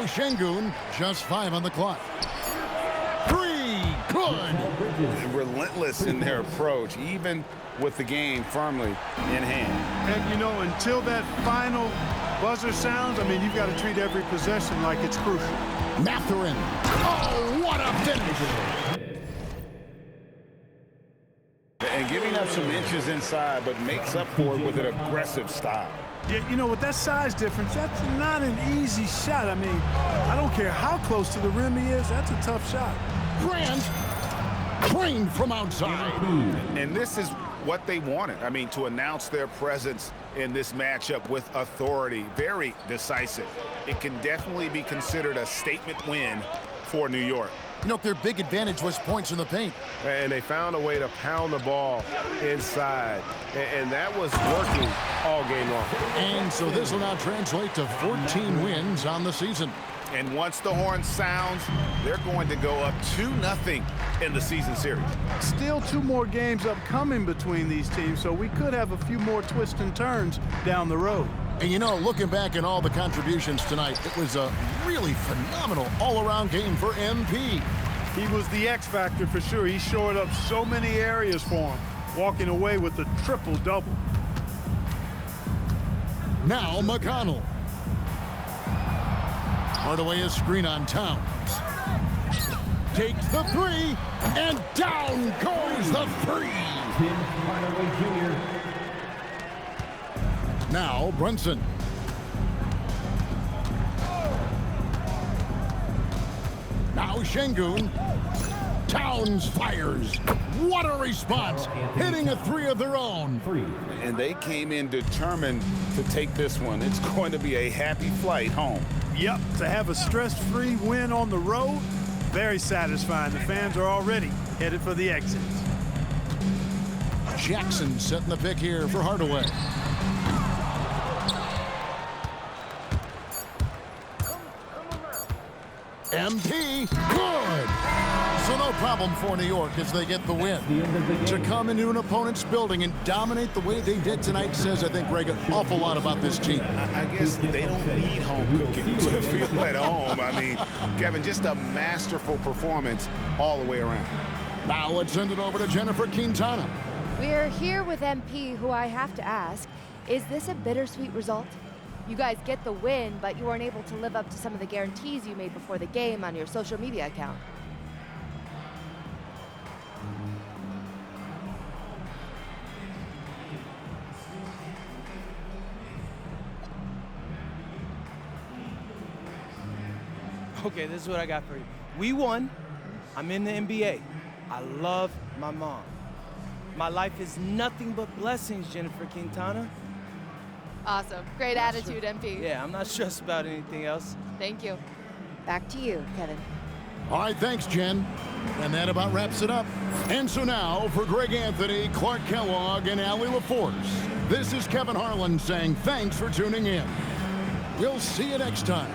Now Şengün, just 5 on the clock. 3, good. Relentless in their approach, even with the game firmly in hand. And, you know, until that final buzzer sounds, I mean, you've got to treat every possession like it's crucial. Mathurin. Oh, what a finish. And giving up some inches inside, but makes up for it with an aggressive style. Yeah, you know, with that size difference, that's not an easy shot. I mean, I don't care how close to the rim he is, that's a tough shot. Grant, trained from outside. And this is what they wanted. I mean, to announce their presence in this matchup with authority, very decisive. It can definitely be considered a statement win for New York. You know, their big advantage was points in the paint. And they found a way to pound the ball inside. And that was working all game long. And so this will now translate to 14 wins on the season. And once the horn sounds, they're going to go up 2-0 in the season series. Still 2 more games upcoming between these teams, so we could have a few more twists and turns down the road. And you know, looking back at all the contributions tonight, it was a really phenomenal all-around game for MP. He was the X factor for sure. He shored up so many areas for him, walking away with a triple-double. Now McConnell. Hardaway is screen on Towns. Takes the 3, and down goes the 3. Now Brunson. Now Şengün. Towns fires. What a response, hitting a 3 of their own. And they came in determined to take this one. It's going to be a happy flight home. Yep, to have a stress-free win on the road, very satisfying. The fans are already headed for the exits. Jackson setting the pick here for Hardaway. MP, good. So no problem for New York as they get the win. To come into an opponent's building and dominate the way they did tonight says, I think, Greg, an awful lot about this team. I guess they don't need home cooking to feel at home. I mean, Kevin, just a masterful performance all the way around. Now let's send it over to Jennifer Quintana. We're here with MP, who I have to ask, is this a bittersweet result? You guys get the win, but you weren't able to live up to some of the guarantees you made before the game on your social media account. Okay, this is what I got for you. We won. I'm in the NBA. I love my mom. My life is nothing but blessings, Jennifer Quintana. Awesome. Great attitude, MP. Yeah, I'm not stressed about anything else. Thank you. Back to you, Kevin. All right, thanks, Jen. And that about wraps it up. And so now, for Greg Anthony, Clark Kellogg, and Allie LaForce, this is Kevin Harlan saying thanks for tuning in. We'll see you next time.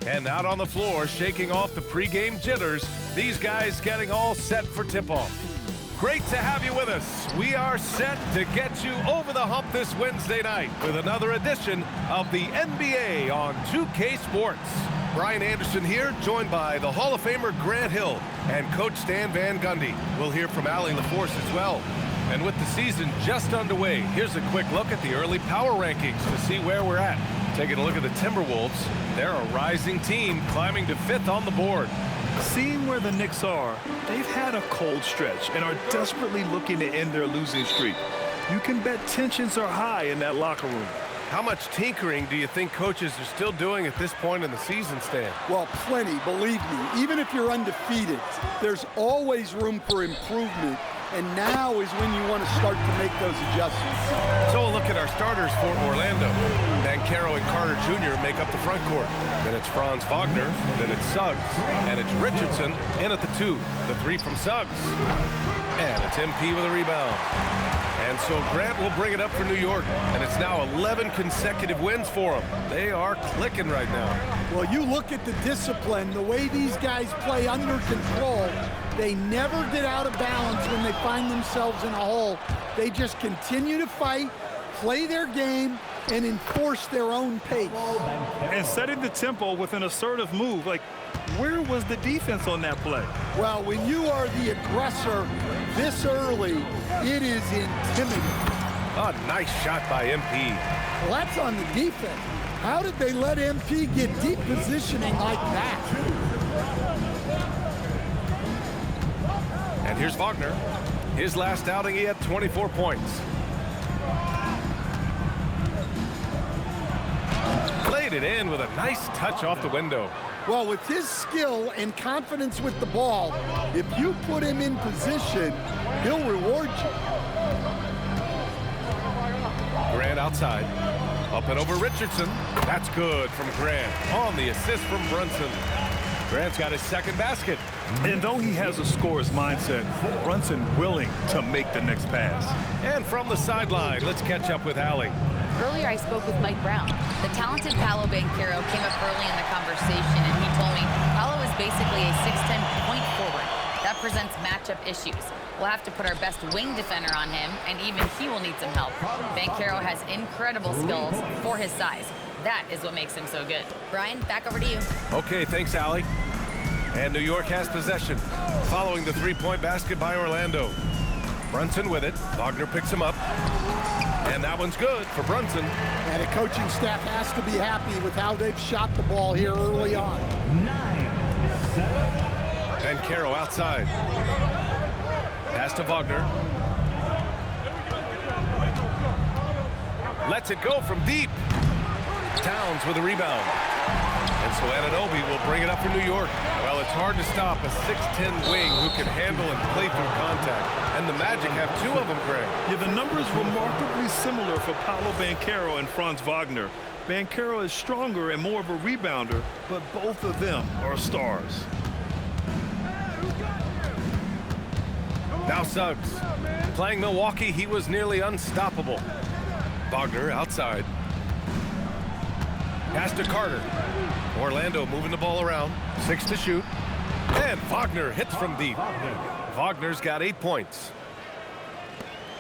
And out on the floor, shaking off the pregame jitters, these guys getting all set for tip-off. Great to have you with us. We are set to get you over the hump this Wednesday night with another edition of the NBA on 2K Sports. Brian Anderson here, joined by the Hall of Famer Grant Hill and Coach Stan Van Gundy. We'll hear from Allie LaForce as well. And with the season just underway, here's a quick look at the early power rankings to see where we're at. Taking a look at the Timberwolves. They're a rising team, climbing to 5th on the board. Seeing where the Knicks are, they've had a cold stretch and are desperately looking to end their losing streak. You can bet tensions are high in that locker room. How much tinkering do you think coaches are still doing at this point in the season, Stan? Well, plenty, believe me. Even if you're undefeated, there's always room for improvement. And now is when you want to start to make those adjustments. So a look at our starters for Orlando. Banchero and Carter Jr. make up the front court. Then it's Franz Wagner, then it's Suggs, and it's Richardson in at the 2. The 3 from Suggs. And it's MP with a rebound. And so Grant will bring it up for New York, and it's now 11 consecutive wins for them. They are clicking right now. Well, you look at the discipline, the way these guys play under control. They never get out of balance when they find themselves in a hole. They just continue to fight, play their game, and enforce their own pace. And setting the tempo with an assertive move. Like, where was the defense on that play? Well, when you are the aggressor this early, it is intimidating. A nice shot by MP. Well, that's on the defense. How did they let MP get deep positioning like that? And here's Wagner. His last outing, he had 24 points. Played it in with a nice touch off the window. Well, with his skill and confidence with the ball, if you put him in position, he'll reward you. Grant outside. Up and over Richardson. That's good from Grant. On the assist from Brunson. Grant's got his second basket. And though he has a scorer's mindset, Brunson willing to make the next pass. And from the sideline, let's catch up with Allie. Earlier, I spoke with Mike Brown. The talented Paolo Banchero came up early in the conversation, and he told me Paolo is basically a 6'10" point forward. That presents matchup issues. We'll have to put our best wing defender on him, and even he will need some help. Banchero has incredible skills for his size. That is what makes him so good. Brian, back over to you. Okay, thanks, Allie. And New York has possession, following the three-point basket by Orlando. Brunson with it. Wagner picks him up. And that one's good for Brunson. And the coaching staff has to be happy with how they've shot the ball here early on. 9-7. Banchero outside. Pass to Wagner. Lets it go from deep. Towns with a rebound. And so Anunoby will bring it up for New York. Well, it's hard to stop a 6'10" wing who can handle and play through contact. And the Magic have 2 of them, Greg. Yeah, the numbers remarkably similar for Paolo Banchero and Franz Wagner. Banchero is stronger and more of a rebounder, but both of them are stars. Now Suggs. Playing Milwaukee, he was nearly unstoppable. Wagner outside. Pass to Carter. Orlando moving the ball around. 6 to shoot. And Wagner hits from deep. Wagner's got 8 points.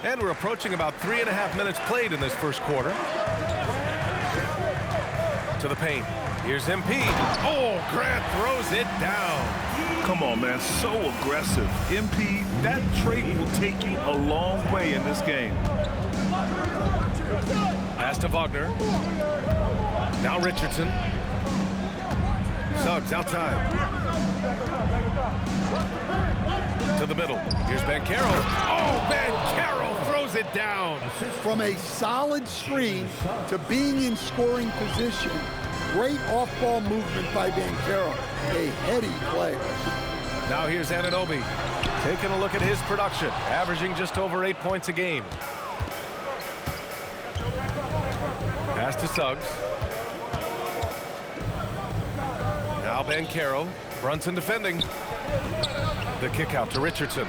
And we're approaching about 3.5 minutes played in this first quarter. To the paint. Here's MP. Oh, Grant throws it down. Come on, man, so aggressive. MP, that trait will take you a long way in this game. Pass to Wagner. Now Richardson. Suggs outside. To the middle. Here's Banchero. Oh, Banchero throws it down. From a solid screen to being in scoring position, great off-ball movement by Banchero. A heady play. Now here's Anunoby. Taking a look at his production. Averaging just over 8 points a game. Pass to Suggs. Now Banchero. Brunson defending. The kick out to Richardson.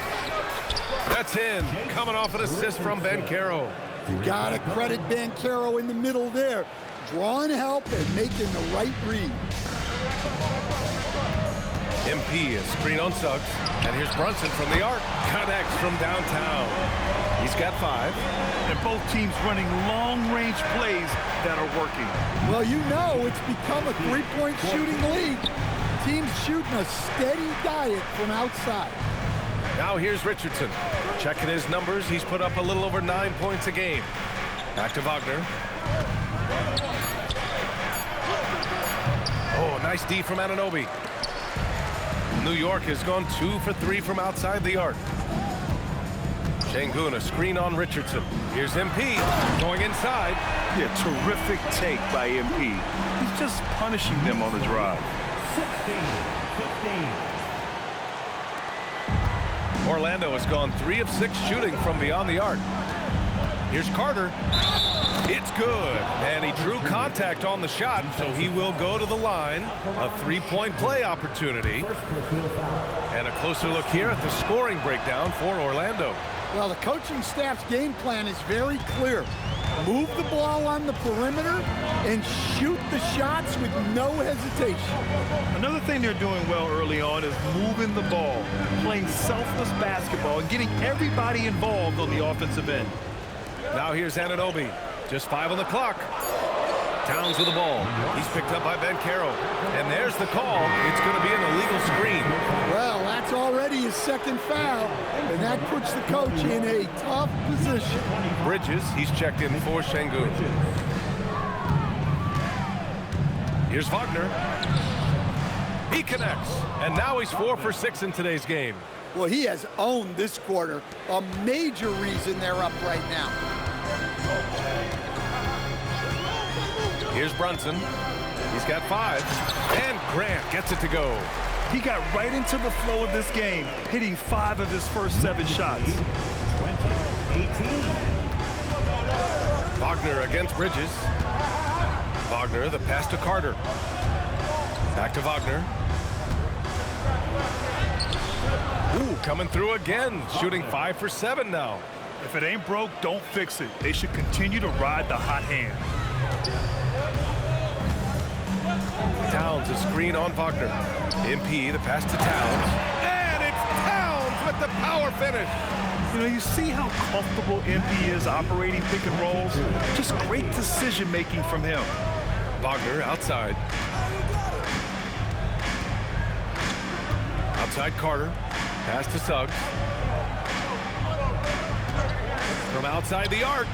That's in. Coming off an assist from Banchero. You got to credit Banchero in the middle there. Drawing help and making the right read. MP is screen on Suggs. And here's Brunson from the arc. Connects from downtown. He's got 5. And both teams running long-range plays that are working. Well, you know it's become a three-point shooting league. Teams shooting a steady diet from outside. Now here's Richardson. Checking his numbers. He's put up a little over 9 points a game. Back to Wagner. Oh, nice D from Anunoby. New York has gone 2 for 3 from outside the arc. Şengün, a screen on Richardson. Here's MP going inside. Yeah, terrific take by MP. He's just punishing them on the drive. 16. Orlando has gone 3 of 6 shooting from beyond the arc. Here's Carter. It's good. And he drew contact on the shot, so he will go to the line. A 3-point play opportunity. And a closer look here at the scoring breakdown for Orlando. Well, the coaching staff's game plan is very clear. Move the ball on the perimeter and shoot the shots with no hesitation. Another thing they're doing well early on is moving the ball, playing selfless basketball, and getting everybody involved on the offensive end. Now here's Anunoby. Just 5 on the clock. Towns with the ball. He's picked up by Banchero. And there's the call. It's going to be an illegal screen. Well, that's already his second foul, and that puts the coach in a tough position. Bridges, he's checked in for Şengün. Here's Wagner. He connects. And now he's 4 for 6 in today's game. Well, he has owned this quarter. A major reason they're up right now. Here's Brunson. He's got 5. And Grant gets it to go. He got right into the flow of this game, hitting 5 of his first 7 shots. 18. Wagner against Bridges. Wagner, the pass to Carter. Back to Wagner. Ooh, coming through again, shooting 5 for 7 now. If it ain't broke, don't fix it. They should continue to ride the hot hand. Towns, a screen on Wagner. MP, the pass to Towns. And it's Towns with the power finish. You know, you see how comfortable MP is operating pick and rolls? Just great decision-making from him. Wagner outside. Outside Carter. Pass to Suggs. From outside the arc.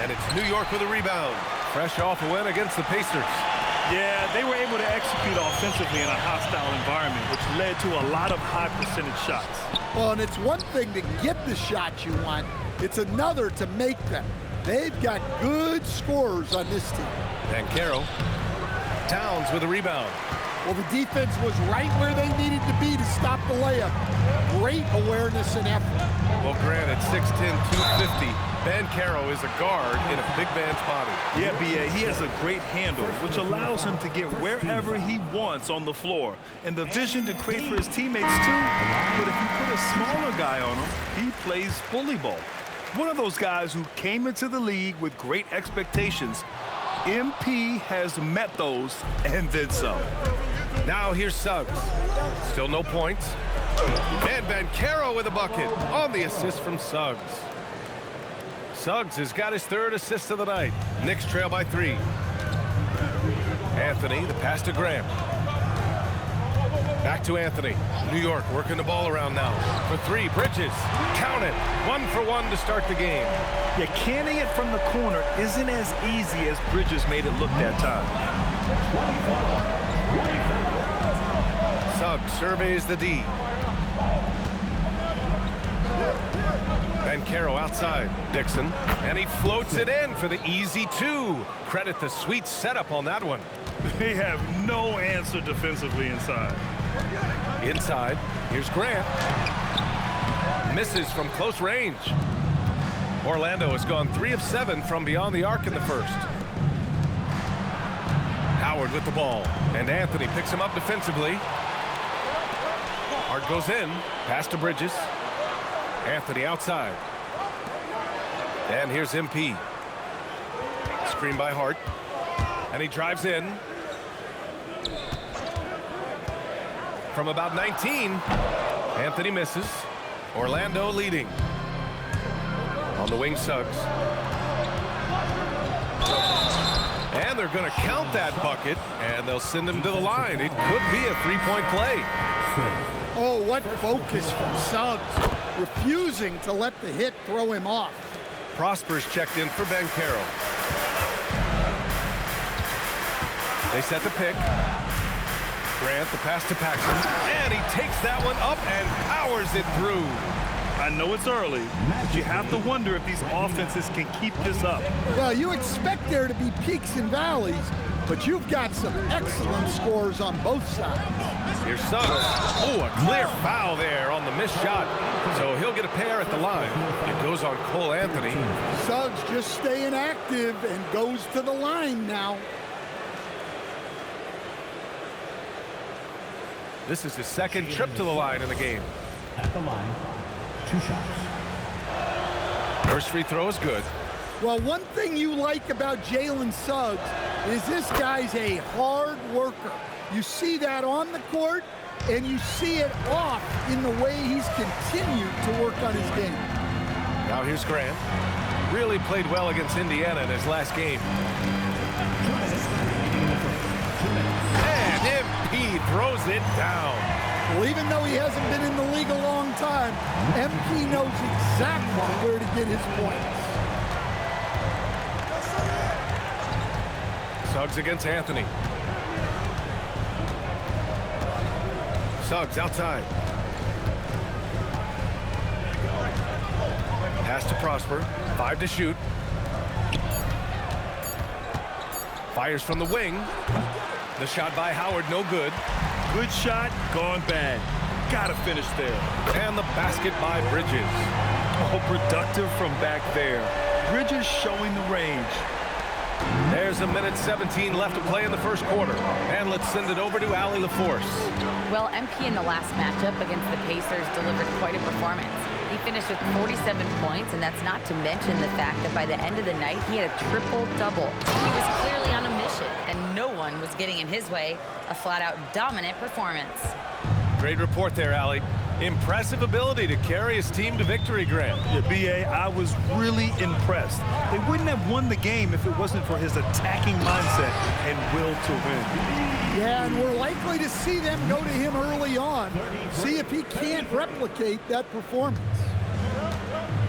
And it's New York with a rebound. Fresh off a win against the Pacers. Yeah, they were able to execute offensively in a hostile environment, which led to a lot of high percentage shots. Well, and it's one thing to get the shots you want. It's another to make them. They've got good scorers on this team. Banchero. Towns with a rebound. Well, the defense was right where they needed to be to stop the layup. Great awareness and effort. Well, Grant, at 6'10", 250, Banchero is a guard in a big man's body. Yeah, B.A., he has a great handle, which allows him to get wherever he wants on the floor. And the vision to create for his teammates, too. But if you put a smaller guy on him, he plays bully ball. One of those guys who came into the league with great expectations. MP has met those and then some. Now here's Suggs. Still no points. And Banchero with a bucket on the assist from Suggs. Suggs has got his 3rd assist of the night. Knicks trail by 3. Anthony, the pass to Graham. Back to Anthony. New York working the ball around now. For 3, Bridges. Count it. 1 for 1 to start the game. Yeah, canning it from the corner isn't as easy as Bridges made it look that time. Suggs surveys the D. Banchero outside. Dixon. And he floats it in for the easy 2. Credit the sweet setup on that one. They have no answer defensively inside. Inside. Here's Grant. Misses from close range. Orlando has gone 3 of 7 from beyond the arc in the first. Howard with the ball. And Anthony picks him up defensively. Hart goes in. Pass to Bridges. Anthony outside. And here's MP. Screen by Hart. And he drives in. From about 19. Anthony misses. Orlando leading. On the wing, Suggs. And they're going to count that bucket. And they'll send him to the line. It could be a 3-point play. Oh, what focus from Suggs. Refusing to let the hit throw him off. Prosper's checked in for Banchero. They set the pick. Grant, the pass to Paxson. And he takes that one up and powers it through. I know it's early, but you have to wonder if these offenses can keep this up. Well, you expect there to be peaks and valleys, but you've got some excellent scores on both sides. Here's Suggs. Oh, a clear foul there on the missed shot. So he'll get a pair at the line. It goes on Cole Anthony. Suggs just staying active and goes to the line now. This is his 2nd trip to the line in the game. At the line, 2 shots. First free throw is good. Well, one thing you like about Jalen Suggs is this guy's a hard worker. You see that on the court, and you see it off in the way he's continued to work on his game. Now here's Grant. Really played well against Indiana in his last game. And MP throws it down. Well, even though he hasn't been in the league a long time, MP knows exactly where to get his points. Suggs against Anthony. Suggs outside. Pass to Prosper. 5 to shoot. Fires from the wing. The shot by Howard, no good. Good shot, gone bad. Gotta finish there. And the basket by Bridges. Oh, productive from back there. Bridges showing the range. There's 1:17 left to play in the first quarter. And let's send it over to Allie LaForce. Well, MP in the last matchup against the Pacers delivered quite a performance. He finished with 47 points, and that's not to mention the fact that by the end of the night, he had a triple-double. He was clearly on a mission, and no one was getting in his way. A flat-out dominant performance. Great report there, Allie. Impressive ability to carry his team to victory, Grant. Yeah, B.A., I was really impressed. They wouldn't have won the game if it wasn't for his attacking mindset and will to win. Yeah, and we're likely to see them go to him early on. See if he can't replicate that performance.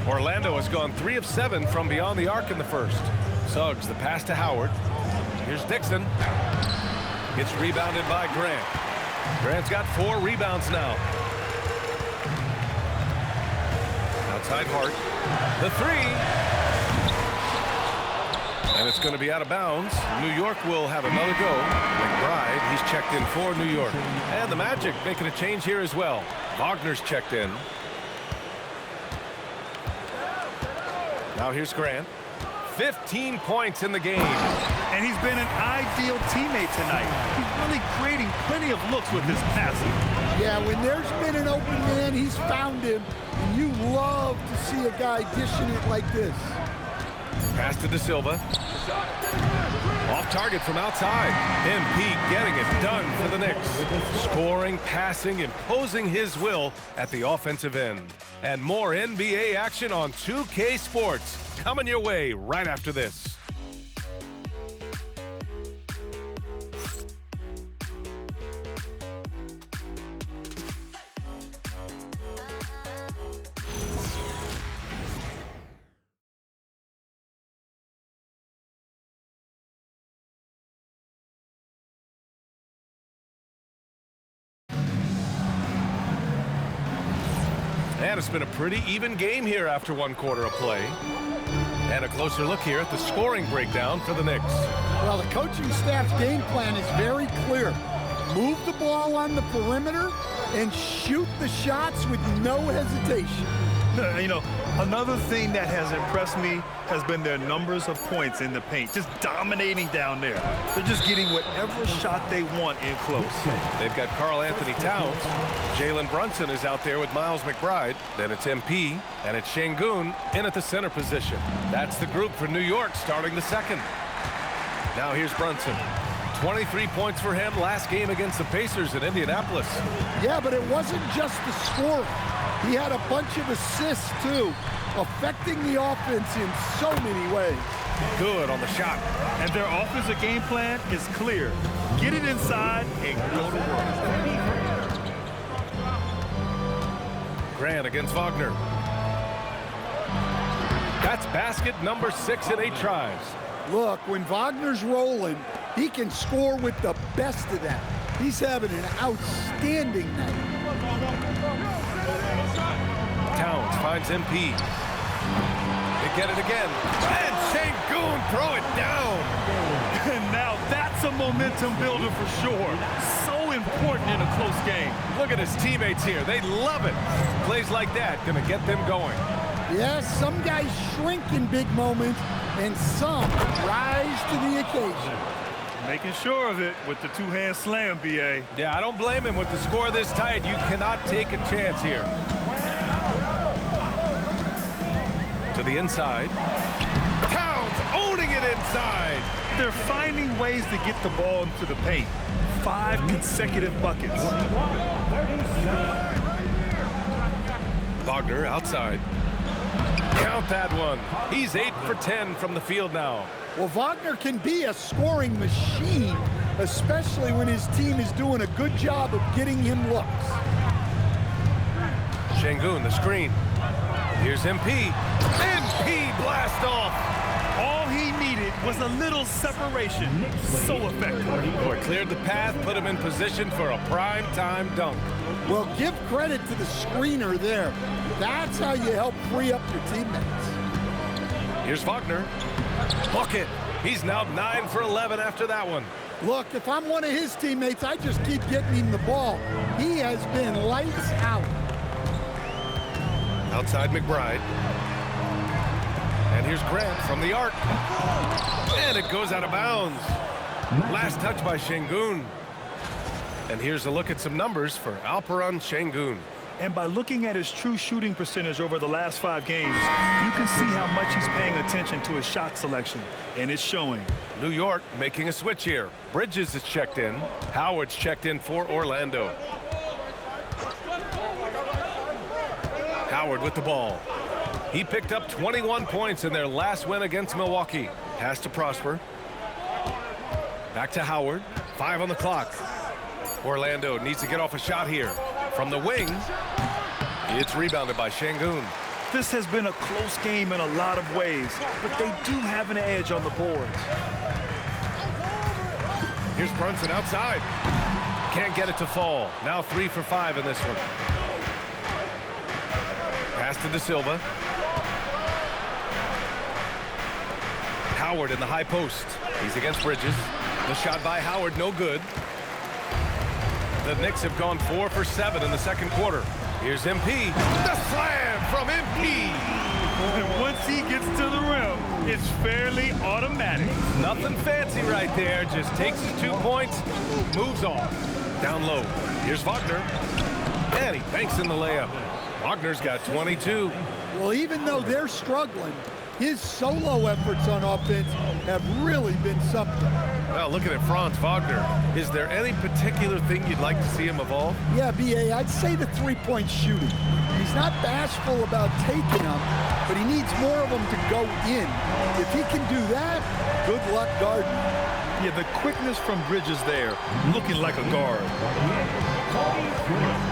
Orlando has gone 3 of 7 from beyond the arc in the first. Suggs, the pass to Howard. Here's Dixon. Gets rebounded by Grant. Grant's got 4 rebounds now. Outside Hart. The 3. And it's going to be out of bounds. New York will have another go. McBride, he's checked in for New York. And the Magic making a change here as well. Wagner's checked in. Now here's Grant. 15 points in the game. And he's been an ideal teammate tonight. He's really creating plenty of looks with his passing. Yeah, when there's been an open man, he's found him. And you love to see a guy dishing it like this. Pass to De Silva. Off target from outside. MP getting it done for the Knicks. Scoring, passing, imposing his will at the offensive end. And more NBA action on 2K Sports coming your way right after this. And it's been a pretty even game here after one quarter of play. And a closer look here at the scoring breakdown for the Knicks. Well, the coaching staff's game plan is very clear. Move the ball on the perimeter and shoot the shots with no hesitation. You know, another thing that has impressed me has been their numbers of points in the paint, just dominating down there. They're just getting whatever shot they want in close. They've got Karl Anthony Towns. Jalen Brunson is out there with Miles McBride. Then it's MP, and it's Şengün in at the center position. That's the group for New York starting the second. Now here's Brunson. 23 points for him last game against the Pacers in Indianapolis. Yeah, but it wasn't just the scoring. He had a bunch of assists, too, affecting the offense in so many ways. Good on the shot. And their offensive game plan is clear. Get it inside and go to work. Grant against Wagner. That's basket number 6 in 8 tries. Look, when Wagner's rolling, he can score with the best of them. He's having an outstanding night. Towns finds MP. They get it again. And Şengün throw it down. And now that's a momentum builder for sure. So important in a close game. Look at his teammates here. They love it. Plays like that gonna get them going. Yes, some guys shrink in big moments, and some rise to the occasion. Making sure of it with the two-hand slam, B.A. Yeah, I don't blame him with the score this tight. You cannot take a chance here. To the inside. Towns owning it inside. They're finding ways to get the ball into the paint. 5 consecutive buckets. Wagner outside. Count that one. He's 8 for 10 from the field now. Well, Wagner can be a scoring machine, especially when his team is doing a good job of getting him looks. Şengün, the screen. Here's MP. MP blast off. All he needed was a little separation. So effective. Boy, cleared the path, put him in position for a prime-time dunk. Well, give credit to the screener there. That's how you help free up your teammates. Here's Wagner. Bucket. He's now 9 for 11 after that one. Look, if I'm one of his teammates, I just keep getting him the ball. He has been lights out. Outside McBride. And here's Grant from the arc. And it goes out of bounds. Last touch by Şengün. And here's a look at some numbers for Alperen Şengün. And by looking at his true shooting percentage over the last 5 games, you can see how much he's paying attention to his shot selection, and it's showing. New York making a switch here. Bridges is checked in. Howard's checked in for Orlando. Howard with the ball. He picked up 21 points in their last win against Milwaukee. Pass to Prosper. Back to Howard. 5 on the clock. Orlando needs to get off a shot here. From the wing, it's rebounded by Şengün. This has been a close game in a lot of ways, but they do have an edge on the boards. Here's Brunson outside. Can't get it to fall. Now 3 for 5 in this one. Pass to De Silva. Howard in the high post. He's against Bridges. The shot by Howard, no good. The Knicks have gone 4 for 7 in the second quarter. Here's MP. The slam from MP. And once he gets to the rim, it's fairly automatic. Nothing fancy right there. Just takes his 2 points, moves on. Down low. Here's Wagner. And he banks in the layup. Wagner's got 22. Well, even though they're struggling, His solo efforts on offense have really been something. Well, looking at Franz Wagner, is there any particular thing you'd like to see him evolve? Yeah, B.A., I'd say the three-point shooting. He's not bashful about taking them, but he needs more of them to go in. If he can do that, good luck guarding. Yeah, the quickness from Bridges there, looking like a guard.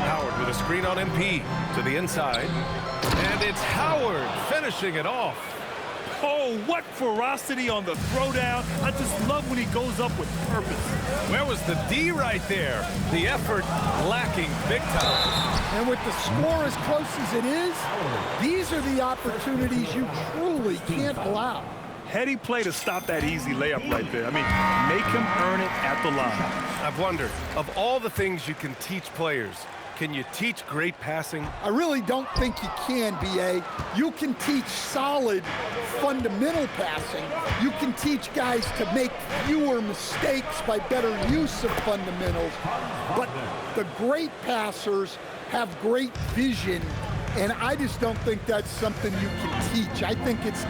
Howard with a screen on MP to the inside. And it's Howard finishing it off. Oh, what ferocity on the throwdown. I just love when he goes up with purpose. Where was the D right there? The effort lacking big time. And with the score as close as it is, these are the opportunities you truly can't allow. Heady play to stop that easy layup right there. I mean, make him earn it at the line. I've wondered, of all the things you can teach players, can you teach great passing? I really don't think you can, B.A. You can teach solid, fundamental passing. You can teach guys to make fewer mistakes by better use of fundamentals. But the great passers have great vision, and I just don't think that's something you can teach. I think that's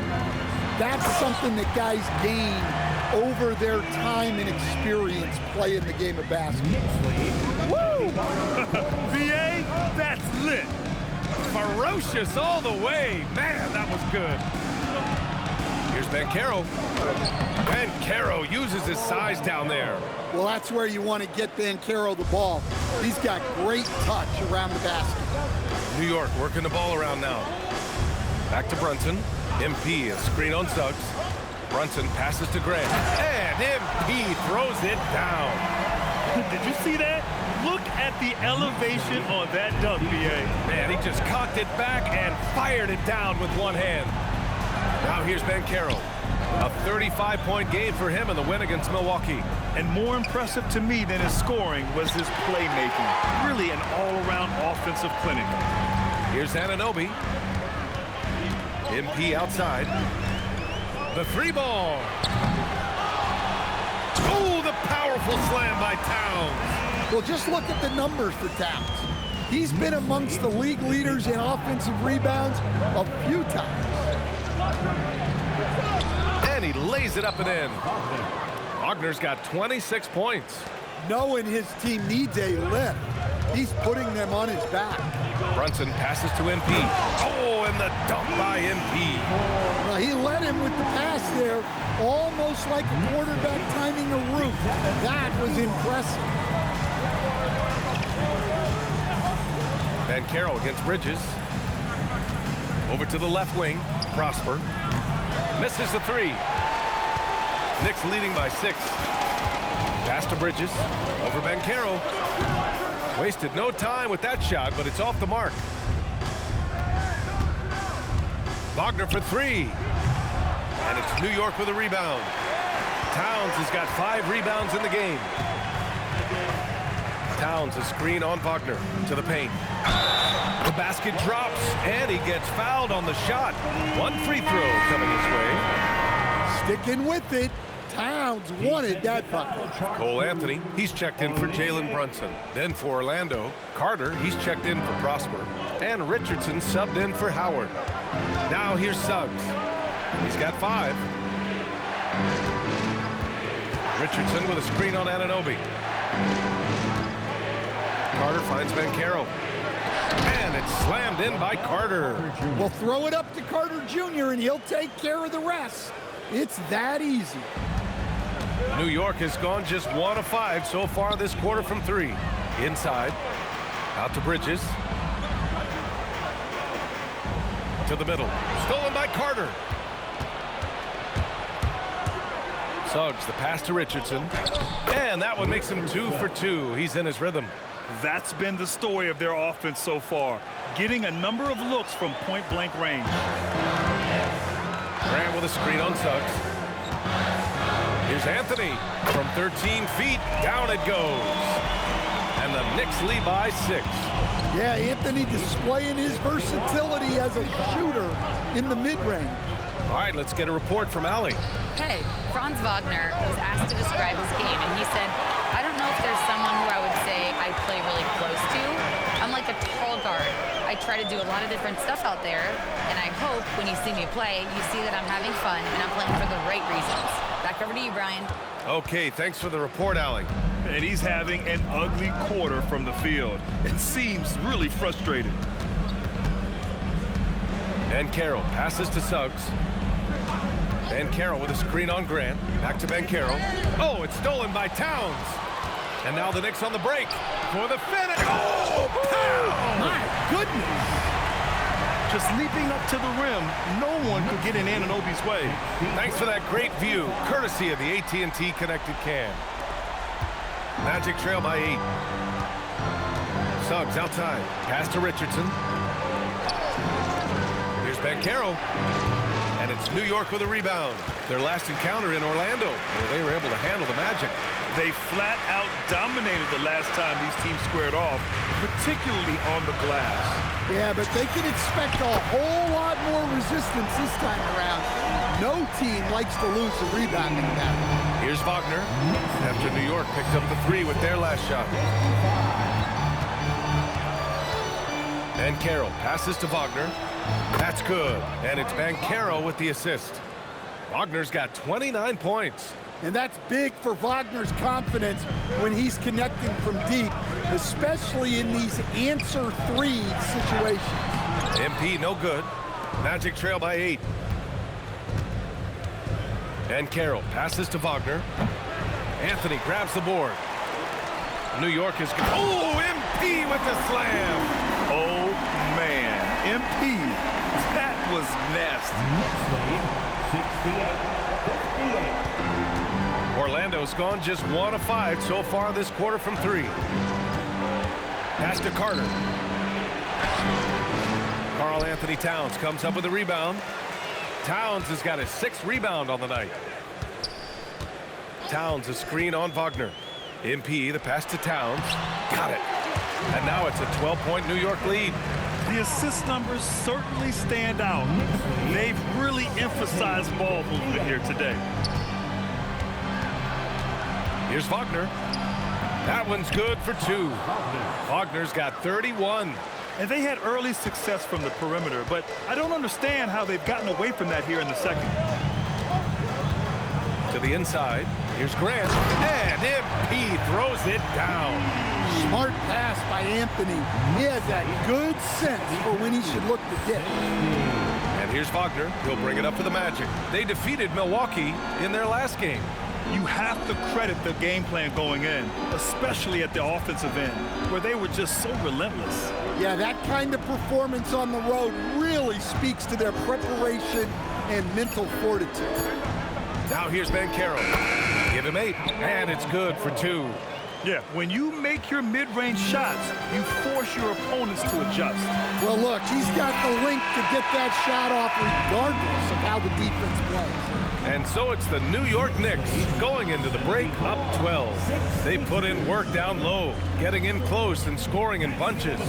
something that guys gain over their time and experience playing the game of basketball. Woo! VA, that's lit. Ferocious all the way. Man, that was good. Here's Banchero. Banchero uses his size down there. Well, that's where you want to get Banchero the ball. He's got great touch around the basket. New York working the ball around now. Back to Brunson. MP, a screen on Suggs. Brunson passes to Grant. And MP throws it down. Did you see that? Look at the elevation on that dunk, B.A. Man, he just cocked it back and fired it down with one hand. Now here's Banchero. A 35-point game for him in the win against Milwaukee. And more impressive to me than his scoring was his playmaking. Really an all-around offensive clinic. Here's Anunoby. MP outside. The three ball. Oh, the powerful slam by Towns. Well, just look at the numbers for Towns. He's been amongst the league leaders in offensive rebounds a few times. And he lays it up and in. Wagner's got 26 points. Knowing his team needs a lift, he's putting them on his back. Brunson passes to MP. Oh, and the dunk by MP. Well, he led him with the pass there, almost like a quarterback timing a route. That was impressive. Banchero against Bridges. Over to the left wing. Prosper. Misses the three. Knicks leading by 6. Pass to Bridges. Over Banchero. Wasted no time with that shot, but it's off the mark. Wagner for 3. And it's New York with a rebound. Towns has got 5 rebounds in the game. Towns a screen on Wagner to the paint. The basket drops, and he gets fouled on the shot. One free throw coming his way. Sticking with it. Towns wanted that bucket. Cole Anthony, he's checked in for Jalen Brunson. Then for Orlando, Carter, he's checked in for Prosper. And Richardson subbed in for Howard. Now here's Suggs. He's got 5. Richardson with a screen on Anunoby. Carter finds Banchero. And it's slammed in by Carter. Well, throw it up to Carter Jr. and he'll take care of the rest. It's that easy. New York has gone just 1 of 5 so far this quarter from 3. Inside. Out to Bridges. To the middle. Stolen by Carter. Suggs, the pass to Richardson. And that one makes him 2 for 2. He's in his rhythm. That's been the story of their offense so far. Getting a number of looks from point-blank range. Grant with a screen on Suggs. Here's Anthony. From 13 feet, down it goes. And the Knicks lead by 6. Yeah, Anthony displaying his versatility as a shooter in the mid-range. All right, let's get a report from Allie. Hey, Franz Wagner was asked to describe his game, and he said, I don't know if there's someone who I would say I play really close to. I'm like a tall guard. I try to do a lot of different stuff out there, and I hope when you see me play, you see that I'm having fun and I'm playing for the right reasons. Back over to you, Brian. Okay, thanks for the report, Allie. And he's having an ugly quarter from the field. It seems really frustrated. Banchero passes to Suggs. Banchero with a screen on Grant. Back to Banchero. Oh, it's stolen by Towns. And now the Knicks on the break for the finish. Oh, pow! My goodness! Just leaping up to the rim, no one could get in Anunoby's way. Thanks for that great view, courtesy of the AT&T Connected Cam. Magic trail by 8. Suggs outside. Pass to Richardson. Here's Banchero. And it's New York with a rebound. Their last encounter in Orlando, where they were able to handle the Magic. They flat out dominated the last time these teams squared off, particularly on the glass. Yeah, but they can expect a whole lot more resistance this time around. No team likes to lose a rebounding battle. Here's Wagner, after New York picked up the 3 with their last shot. Banchero passes to Wagner. That's good, and it's Banchero with the assist. Wagner's got 29 points. And that's big for Wagner's confidence when he's connecting from deep, especially in these answer 3 situations. MP no good. Magic trail by 8. Banchero passes to Wagner. Anthony grabs the board. New York is good. Oh, MP with the slam. Oh, man. MP, that was nasty. Orlando's gone just 1 of 5 so far this quarter from 3. Pass to Carter. Karl Anthony Towns comes up with a rebound. Towns has got his 6th rebound on the night. Towns a screen on Wagner. MP, the pass to Towns. Got it. And now it's a 12-point New York lead. The assist numbers certainly stand out. They've really emphasized ball movement here today. Here's Wagner. That one's good for 2. Wagner's got 31. And they had early success from the perimeter, but I don't understand how they've gotten away from that here in the second. To the inside. Here's Grant. And MP throws it down. Smart pass by Anthony. He has that good sense for when he should look to dip. And here's Wagner. He'll bring it up for the Magic. They defeated Milwaukee in their last game. You have to credit the game plan going in, especially at the offensive end, where they were just so relentless. Yeah, that kind of performance on the road really speaks to their preparation and mental fortitude. Now here's Banchero. Give him 8, and it's good for 2. Yeah, when you make your mid-range shots, you force your opponents to adjust. Well, look, he's got the length to get that shot off regardless of how the defense plays. And so it's the New York Knicks going into the break up 12. They put in work down low, getting in close and scoring in bunches.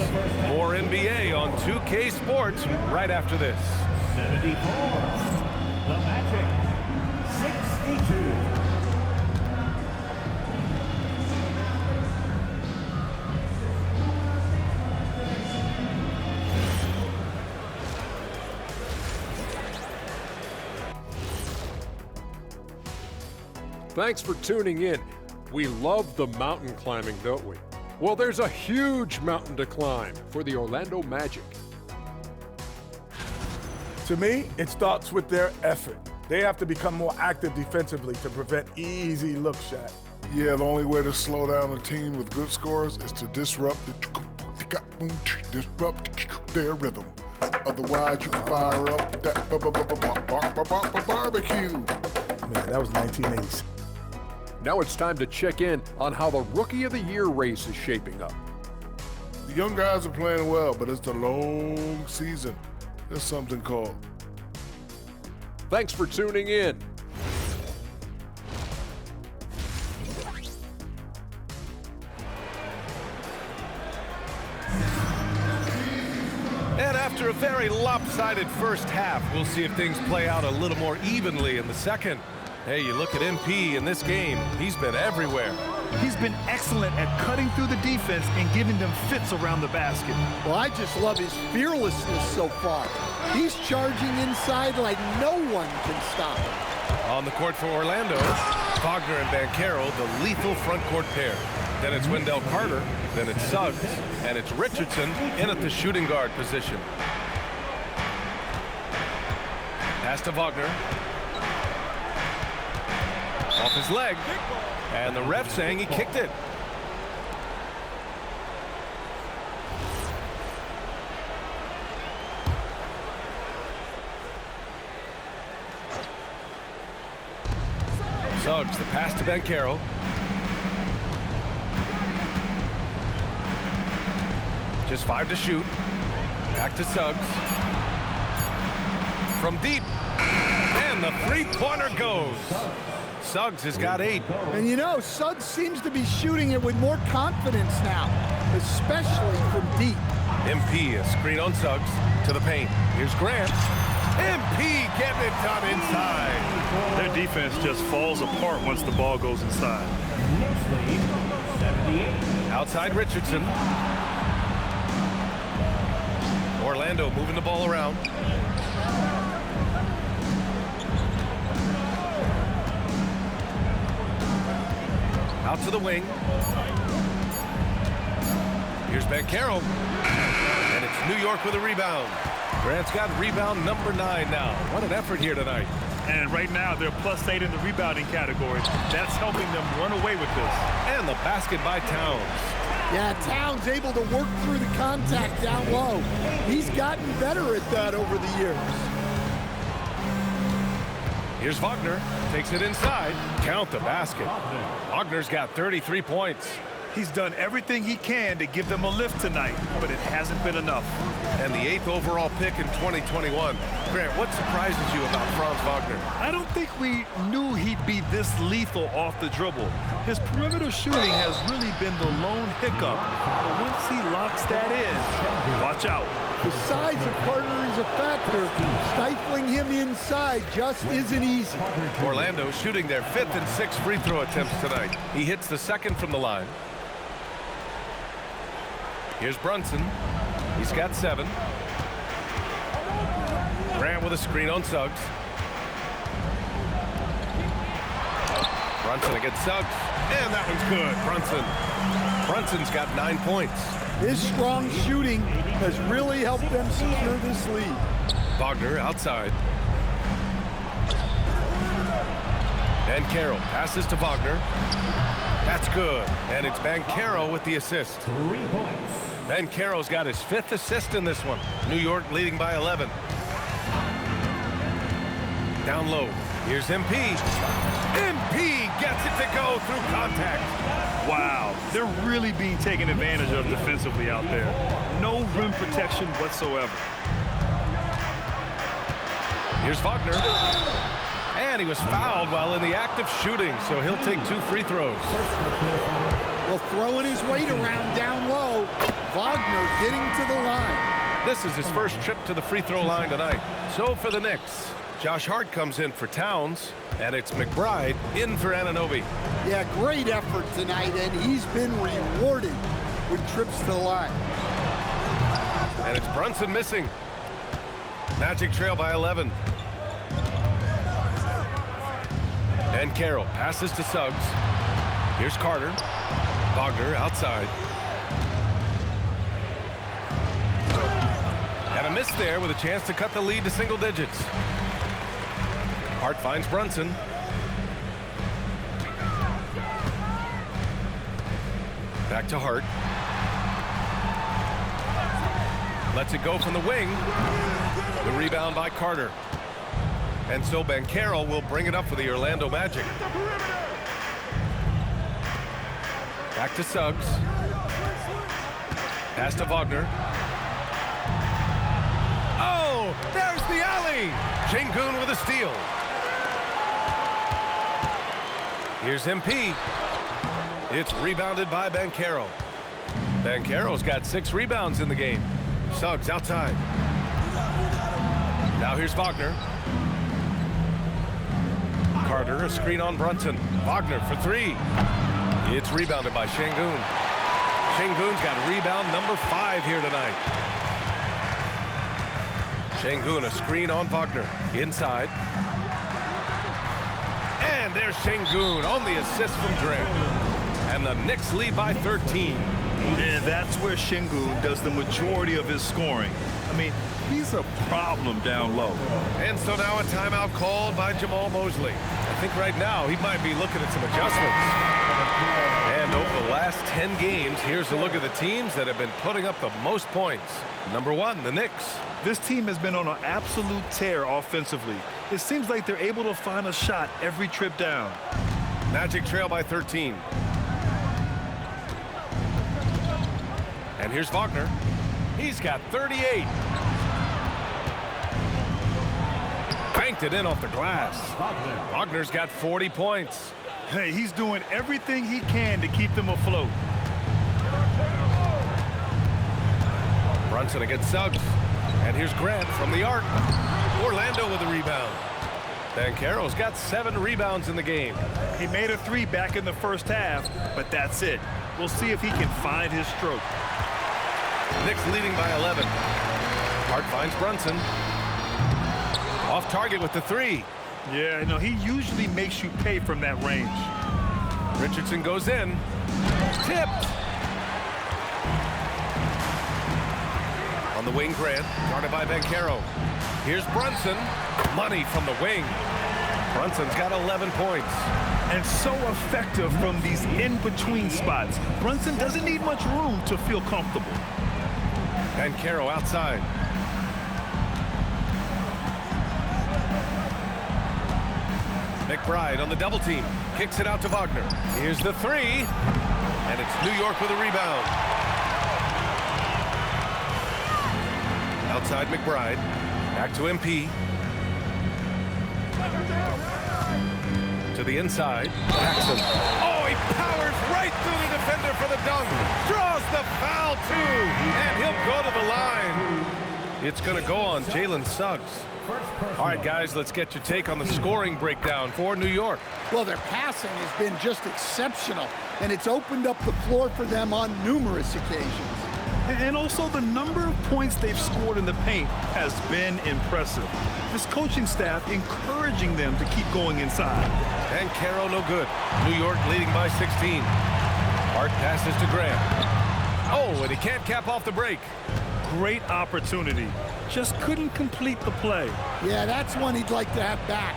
More NBA on 2K Sports right after this. 74, the Magic, 62. Thanks for tuning in. We love the mountain climbing, don't we? Well, there's a huge mountain to climb for the Orlando Magic. To me, it starts with their effort. They have to become more active defensively to prevent easy look shots. Yeah, the only way to slow down a team with good scores is to disrupt their rhythm. Otherwise, you can fire up that barbecue. Man, that was 1980s. Now it's time to check in on how the Rookie of the Year race is shaping up. The young guys are playing well, but it's the long season. There's something called. Thanks for tuning in. And after a very lopsided first half, we'll see if things play out a little more evenly in the second. Hey, you look at MP in this game, he's been everywhere. He's been excellent at cutting through the defense and giving them fits around the basket. Well, I just love his fearlessness so far. He's charging inside like no one can stop him. On the court for Orlando, Wagner and Banchero, the lethal front court pair. Then it's Wendell Carter, then it's Suggs, and it's Richardson in at the shooting guard position. Pass to Wagner. Off his leg, and the ref saying he kicked it. Suggs, the pass to Banchero. Just 5 to shoot. Back to Suggs. From deep. And the three-pointer goes. Suggs has got 8. And you know, Suggs seems to be shooting it with more confidence now, especially from deep. MP, a screen on Suggs to the paint. Here's Grant. MP getting it done inside. Their defense just falls apart once the ball goes inside. Outside Richardson. Orlando moving the ball around. Out to the wing. Here's Banchero. And it's New York with a rebound. Grant's got rebound number 9 now. What an effort here tonight. And right now, they're +8 in the rebounding category. That's helping them run away with this. And the basket by Towns. Yeah, Towns able to work through the contact down low. He's gotten better at that over the years. Here's Wagner. Takes it inside. Count the basket. Wagner's got 33 points. He's done everything he can to give them a lift tonight, but it hasn't been enough. And the 8th overall pick in 2021. Grant, what surprises you about Franz Wagner? I don't think we knew he'd be this lethal off the dribble. His perimeter shooting has really been the lone hiccup. But once he locks that in, watch out. The size of Carter is a factor. Stifling him inside just isn't easy. Orlando shooting their 5th and 6th free throw attempts tonight. He hits the 2nd from the line. Here's Brunson. He's got 7. Grant with a screen on Suggs. Brunson against Suggs. And that one's good. Brunson's got 9 points. His strong shooting has really helped them secure this lead. Wagner outside. Banchero passes to Wagner. That's good. And it's Banchero with the assist. 3 points. Banchero's got his 5th assist in this one. New York leading by 11. Down low. Here's MP. MP gets it to go through contact. Wow, they're really being taken advantage of defensively out there. No rim protection whatsoever. Here's Wagner. And he was fouled while in the act of shooting, so he'll take 2 free throws. Well, throwing his weight around down low, Wagner getting to the line. This is his first trip to the free throw line tonight. So for the Knicks, Josh Hart comes in for Towns, and it's McBride in for Anunoby. Yeah, great effort tonight, and he's been rewarded with trips to the line. And it's Brunson missing. Magic trail by 11. And Carroll passes to Suggs. Here's Carter. Wagner outside. And a miss there with a chance to cut the lead to single digits. Hart finds Brunson. Back to Hart. Lets it go from the wing. The rebound by Carter. And so Banchero will bring it up for the Orlando Magic. Back to Suggs. Pass to Wagner. Oh, there's the alley. Şengün with a steal. Here's MP. It's rebounded by Banchero. Banchero's got 6 rebounds in the game. Suggs outside. Now here's Wagner. Carter, a screen on Brunson. Wagner for 3. It's rebounded by Şengün. Şengün's got rebound number 5 here tonight. Şengün, a screen on Wagner. Inside. And there's Şengün on the assist from Grant. And the Knicks lead by 13. And that's where Şengün does the majority of his scoring. I mean, he's a problem down low. And so now a timeout called by Jamal Mosley. I think right now he might be looking at some adjustments. And over the last 10 games, here's a look at the teams that have been putting up the most points. Number 1, the Knicks. This team has been on an absolute tear offensively. It seems like they're able to find a shot every trip down. Magic trail by 13. And here's Wagner. He's got 38. Banked it in off the glass. Wagner's got 40 points. Hey, he's doing everything he can to keep them afloat. Brunson against Suggs. And here's Grant from the arc. Orlando with a rebound. Banchero's got 7 rebounds in the game. He made a 3 back in the first half, but that's it. We'll see if he can find his stroke. Knicks leading by 11. Hart finds Brunson. Off target with the 3. Yeah, no, he usually makes you pay from that range. Richardson goes in. Tipped. On the wing, Grant, guarded by Banchero. Here's Brunson. Money from the wing. Brunson's got 11 points. And so effective from these in-between spots. Brunson doesn't need much room to feel comfortable. Banchero outside. McBride on the double team. Kicks it out to Wagner. Here's the 3. And it's New York with a rebound. Outside McBride. Back to MP. To the inside. Jackson. Oh, he powers right through the defender for the dunk. Draws the foul, too. And he'll go to the line. It's going to go on Jalen Suggs. All right, guys, let's get your take on the scoring breakdown for New York. Well, their passing has been just exceptional, and it's opened up the floor for them on numerous occasions. And also the number of points they've scored in the paint has been impressive. This coaching staff encouraging them to keep going inside. And Banchero no good. New York leading by 16. Hart passes to Grant. Oh, and he can't cap off the break. Great opportunity. Just couldn't complete the play. Yeah, that's one he'd like to have back.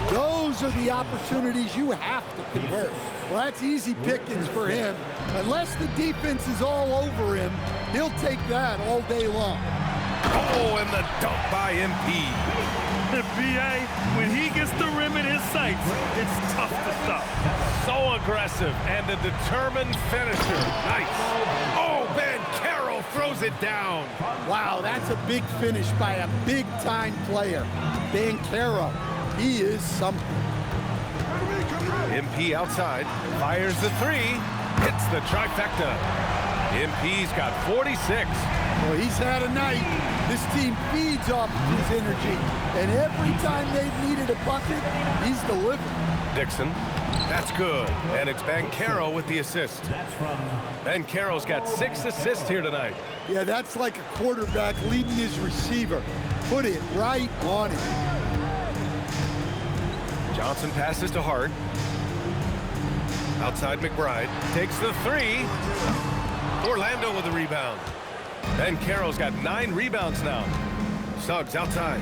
Those are the opportunities you have to convert. Well, that's easy pickings for him. Unless the defense is all over him, he'll take that all day long. Oh, and the dunk by MP. The BA, when he gets the rim in his sights, it's tough to stop. So aggressive and a determined finisher. Nice. Oh, Banchero throws it down. Wow, that's a big finish by a big-time player. Banchero, he is something. MP outside, fires the 3, hits the trifecta. MP's got 46. Well, he's had a night. This team feeds off of his energy, and every time they've needed a bucket, he's delivered. Dixon, that's good, and it's Banchero with the assist. Banchero's got 6 assists here tonight. Yeah, that's like a quarterback leading his receiver. Put it right on him. Johnson passes to Hart. Outside McBride, takes the 3. Orlando with the rebound. Banchero's got 9 rebounds now. Suggs outside.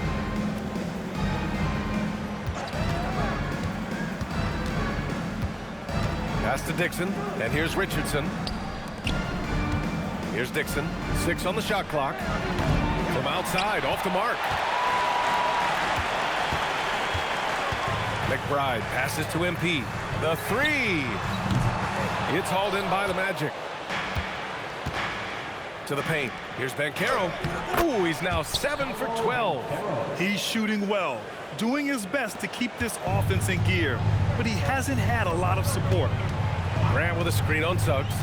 Pass to Dixon, and here's Richardson. Here's Dixon, 6 on the shot clock. From outside, off the mark. McBride passes to MP. The 3. It's hauled in by the Magic. To the paint. Here's Banchero. Ooh, he's now 7 for 12. He's shooting well, doing his best to keep this offense in gear, but he hasn't had a lot of support. Grant with a screen on Suggs.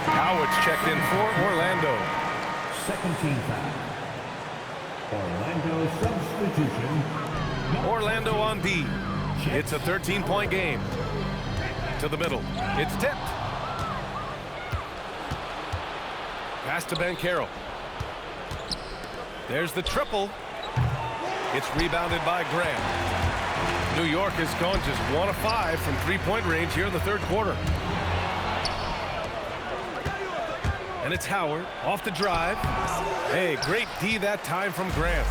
Howard's checked in for Orlando. Second team foul. Orlando substitution. Orlando on B. It's a 13-point game. To the middle. It's tipped. Pass to Banchero. There's the triple. It's rebounded by Grant. New York has gone just 1 of 5 from three-point range here in the third quarter. And it's Howard off the drive. Hey, great D that time from Grant.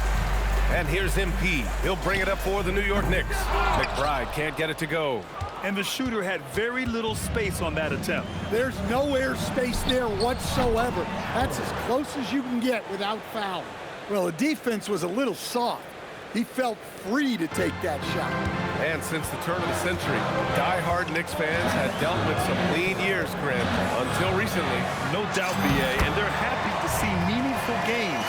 And here's MP. He'll bring it up for the New York Knicks. McBride can't get it to go. And the shooter had very little space on that attempt. There's no air space there whatsoever. That's as close as you can get without foul. Well, the defense was a little soft. He felt free to take that shot. And since the turn of the century, die-hard Knicks fans had dealt with some lean years, Grim, until recently. No doubt, BA, and they're happy to see meaningful games.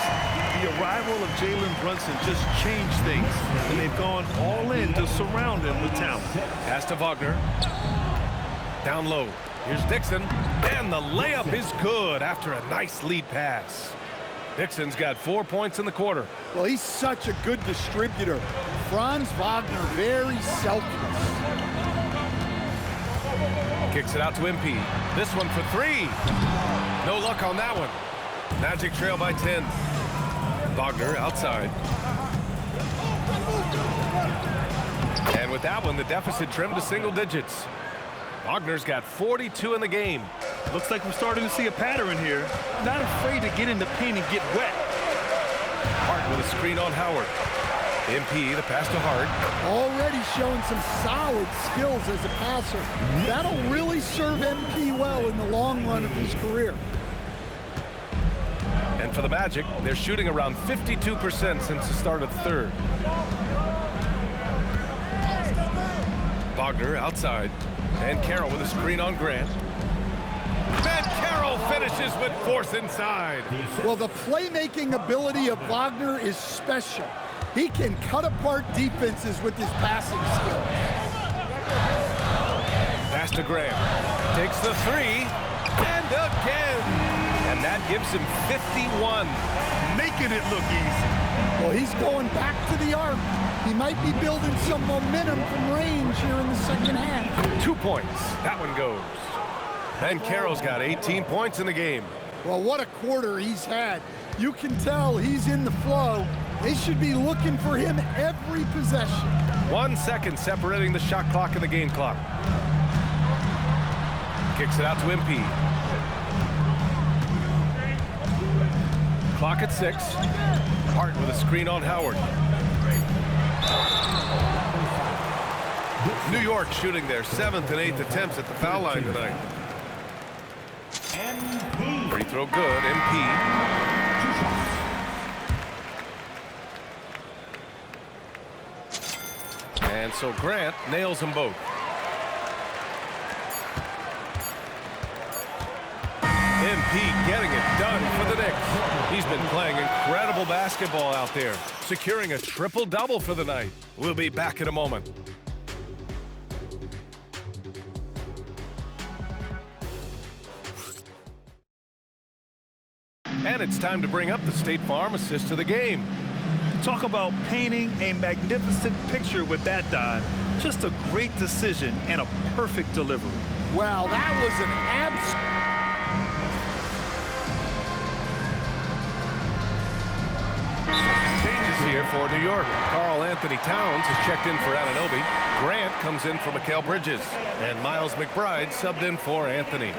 The arrival of Jalen Brunson just changed things, and they've gone all in to surround him with talent. Pass to Wagner. Down low. Here's Dixon, and the layup is good after a nice lead pass. Dixon's got 4 points in the quarter. Well, he's such a good distributor. Franz Wagner, very selfless. Kicks it out to MP. This one for 3. No luck on that one. Magic trail by 10. Wagner outside. And with that one, the deficit trimmed to single digits. Wagner's got 42 in the game. Looks like we're starting to see a pattern here. Not afraid to get in the paint and get wet. Hart with a screen on Howard. MP, the pass to Hart. Already showing some solid skills as a passer. That'll really serve MP well in the long run of his career. And for the Magic, they're shooting around 52% since the start of the third. Wagner outside. And Carroll with a screen on Grant. And Carroll finishes with force inside. Well, the playmaking ability of Wagner is special. He can cut apart defenses with his passing skill. Pass to Graham. Takes the 3. And again. And that gives him 51. Making it look easy. Well, he's going back to the arc. He might be building some momentum from range here in the second half. 2 points. That one goes. And Carroll's got 18 points in the game. Well, what a quarter he's had. You can tell he's in the flow. They should be looking for him every possession. 1 second separating the shot clock and the game clock. Kicks it out to MP. Clock at 6. Hart with a screen on Howard. New York shooting their 7th and 8th attempts at the foul line tonight. Free throw good, MP. And so Grant nails them both. MP getting it done for the Knicks. He's been playing incredible basketball out there, securing a triple-double for the night. We'll be back in a moment. And it's time to bring up the State Farm assist to the game. Talk about painting a magnificent picture with that dive. Just a great decision and a perfect delivery. Wow, that was an Changes here for New York. Karl Anthony Towns has checked in for Anunoby. Grant comes in for Mikal Bridges. And Miles McBride subbed in for Anthony.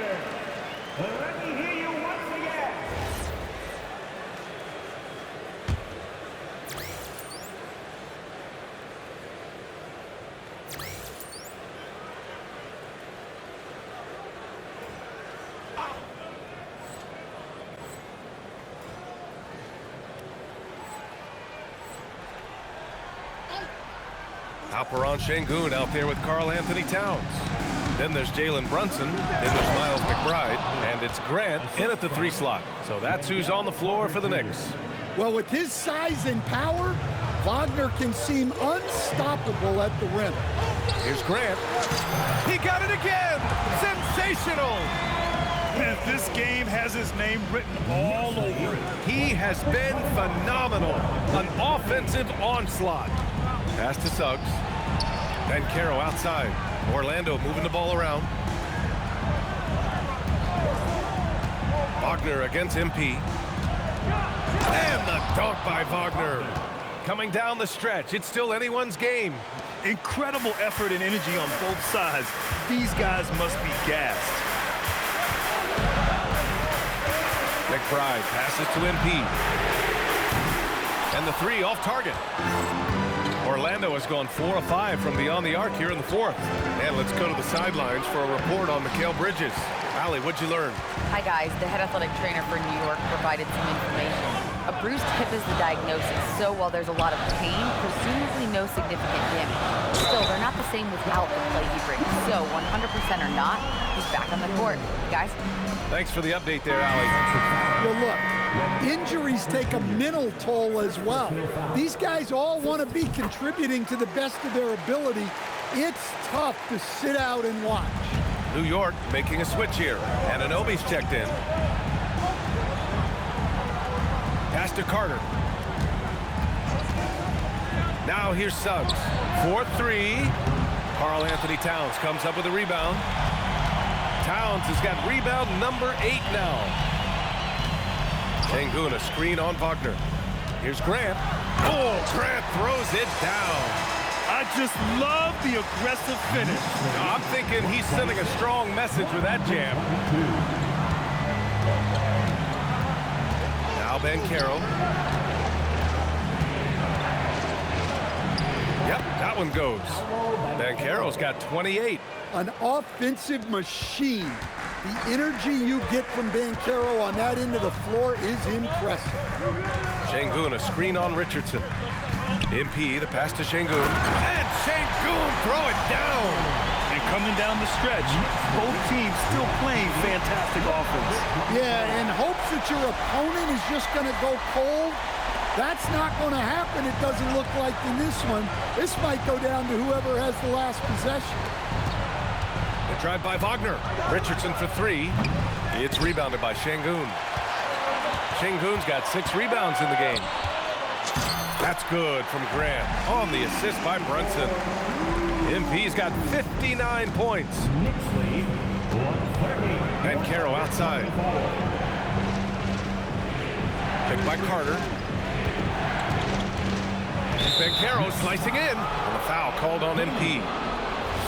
Alperon Şengün out there with Karl Anthony Towns. Then there's Jalen Brunson. Then there's Miles McBride. And it's Grant in at the 3 slot. So that's who's on the floor for the Knicks. Well, with his size and power, Wagner can seem unstoppable at the rim. Here's Grant. He got it again! Sensational! This game has his name written all over it. He has been phenomenal. An offensive onslaught. Pass to Suggs. Banchero outside. Orlando moving the ball around. Wagner against MP. And the dunk by Wagner. Coming down the stretch. It's still anyone's game. Incredible effort and energy on both sides. These guys must be gassed. McBride passes to MP. And the three off target. Orlando has gone 4 of 5 from beyond the arc here in the fourth. And let's go to the sidelines for a report on Mikal Bridges. Allie, what'd you learn? Hi, guys. The head athletic trainer for New York provided some information. A bruised hip is the diagnosis, so while there's a lot of pain, presumably no significant damage. Still, they're not the same without the play he brings. So 100% or not, he's back on the court. Guys? Thanks for the update there, Allie. Well, look, injuries take a mental toll as well. These guys all want to be contributing to the best of their ability. It's tough to sit out and watch. New York making a switch here. Anunoby's checked in. Pass to Carter. Now here's Suggs. 4-3. Karl-Anthony Towns comes up with a rebound. Towns has got rebound number 8 now. Sengun, a screen on Wagner. Here's Grant. Oh, Grant throws it down. I just love the aggressive finish. I'm thinking he's sending a strong message with that jam. Now Banchero. Yep, that one goes. Banchero's got 28. An offensive machine. The energy you get from Banchero on that end of the floor is impressive. Sengun, a screen on Richardson. MP, the pass to Sengun. And Sengun throw it down. And coming down the stretch, both teams still playing fantastic offense. Yeah, and hopes that your opponent is just going to go cold. That's not going to happen, it doesn't look like in this one. This might go down to whoever has the last possession. The drive by Wagner. Richardson for 3. It's rebounded by Sengun. Sengun's got 6 rebounds in the game. That's good from Grant on the assist by Brunson. MP's got 59 points. Banchero outside. Picked by Carter. Banchero slicing in. And a foul called on MP.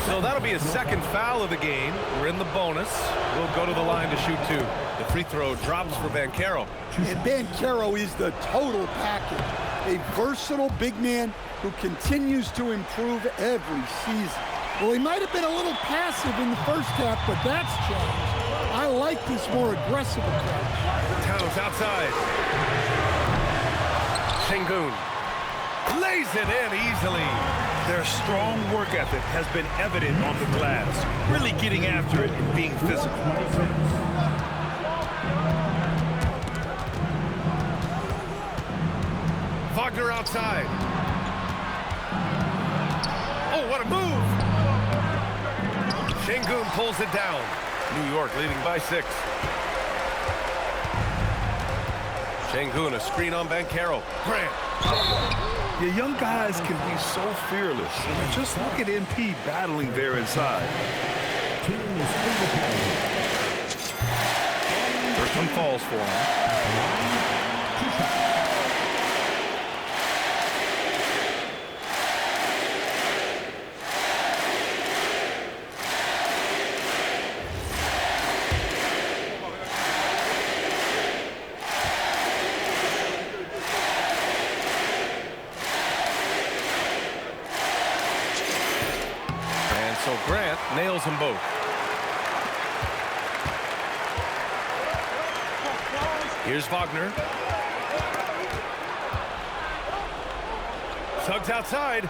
So that'll be his second foul of the game. We're in the bonus. We'll go to the line to shoot 2. The free throw drops for Banchero. And Banchero is the total package. A versatile big man who continues to improve every season. Well, he might have been a little passive in the first half, but that's changed. I like this more aggressive approach. Towns outside. Sengun lays it in easily. Their strong work ethic has been evident on the glass, really getting after it and being physical. Wagner outside. Oh, what a move! Sengun pulls it down. New York leading by 6. Sengun, a screen on Banchero. Grant. Your young guys can be so fearless. Just look at MP battling there inside. First one falls for him. So Grant nails them both. Here's Wagner. Suggs outside.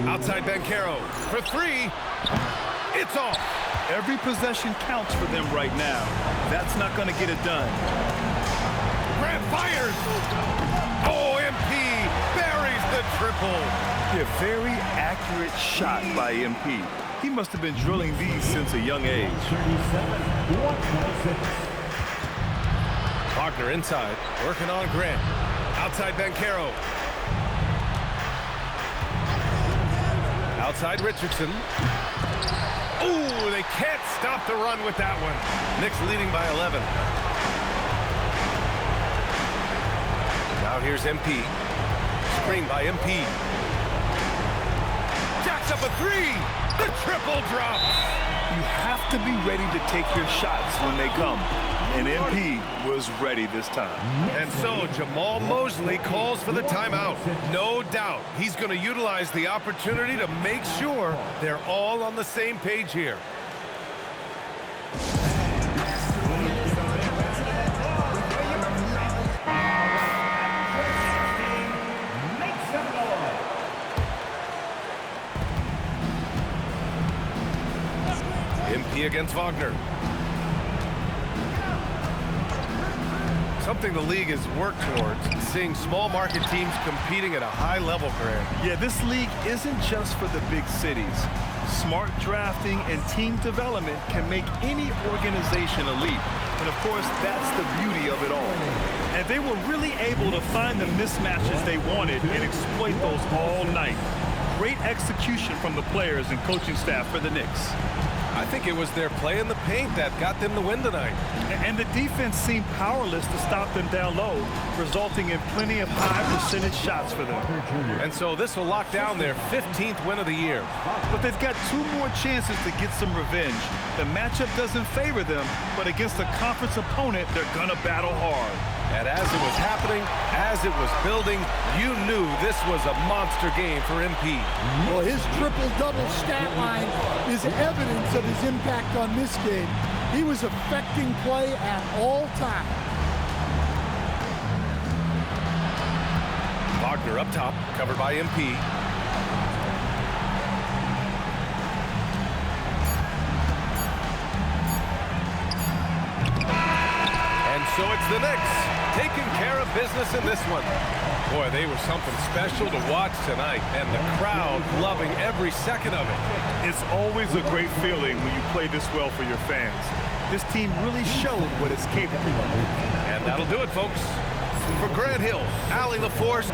Outside Banchero for 3. It's off. Every possession counts for them right now. That's not going to get it done. Grant fires. Oh, MP buries the triple. A very accurate shot by MP. He must have been drilling these since a young age. Wagner inside, working on Grant. Outside Banchero. Outside Richardson. Ooh, they can't stop the run with that one. Knicks leading by 11. Now here's MP. Screen by MP. Jacks up a three. The triple drop. You have to be ready to take your shots when they come. And MP was ready this time. And so Jamal Mosley calls for the timeout. No doubt he's going to utilize the opportunity to make sure they're all on the same page here. MP against Wagner. Something the league has worked towards, seeing small market teams competing at a high level, Grant. Yeah, this league isn't just for the big cities. Smart drafting and team development can make any organization elite. And of course, that's the beauty of it all. And they were really able to find the mismatches they wanted and exploit those all night. Great execution from the players and coaching staff for the Knicks. I think it was their play in the paint that got them the win tonight. And the defense seemed powerless to stop them down low, resulting in plenty of high percentage shots for them. And so this will lock down their 15th win of the year. But they've got 2 more chances to get some revenge. The matchup doesn't favor them, but against a conference opponent, they're gonna battle hard. And as it was happening, as it was building, you knew this was a monster game for MP. Well, his triple-double stat line is evidence of his impact on this game. He was affecting play at all times. Wagner up top, covered by MP. And so it's the Knicks taking care of business in this one. Boy, they were something special to watch tonight, and the crowd loving every second of it. It's always a great feeling when you play this well for your fans. This team really showed what it's capable of. And that'll do it, folks. For Grant Hill, Allie LaForce,